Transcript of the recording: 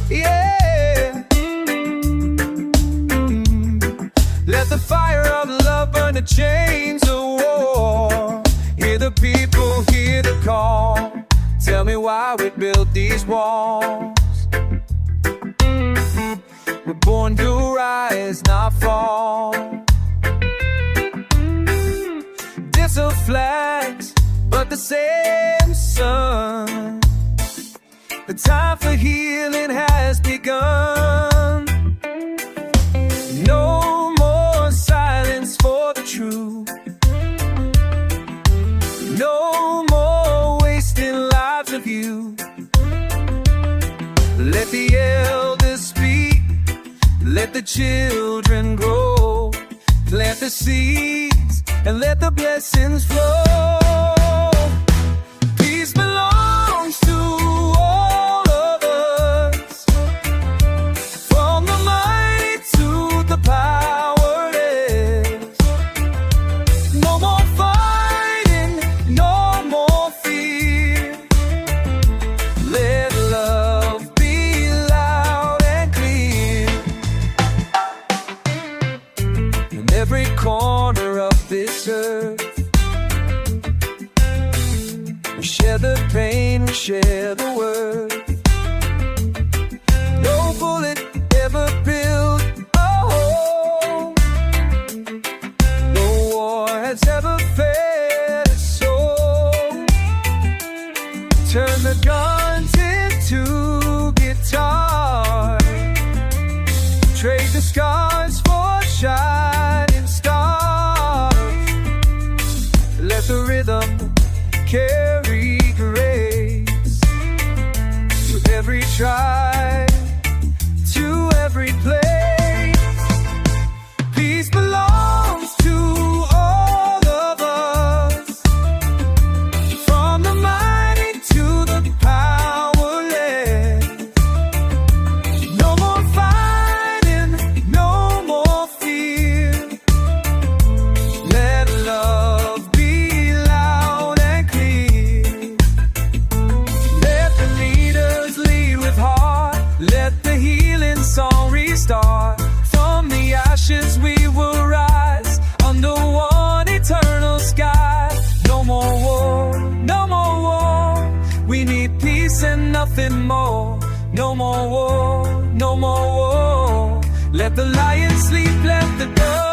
Yeah. Let the fire of love burn the chains of war. Hear the people, hear the call. Tell me why we built these walls. We're born to rise, not fall. Different flags, but the same sun. The time for healing has begun. No more silence for the truth. No more wasting lives of you. Let the elders speak. Let the children grow. Plant the seeds and let the blessings flow. Peace belongs to all of us, from the mighty to the powerless. No more fighting, no more fear. Let love be loud and clear. In every corner of this earth, we share the pain, we share the worth. No bullet ever built a home. No war has ever fed a soul. Turn the guns into guitars. Trade the scars for shining stars. Let the rhythm carry grace to every tribe, to every place. Peace belongs to all of us, from the mighty to the powerless. No more fighting, no more fear. Let love be loud and clear. Let the leaders lead with heart. Let the healing song restart. From the ashes we will rise, under one eternal sky. No more war, no more war. We need peace and nothing more. No more war, no more war. Let the lion sleep, let the dove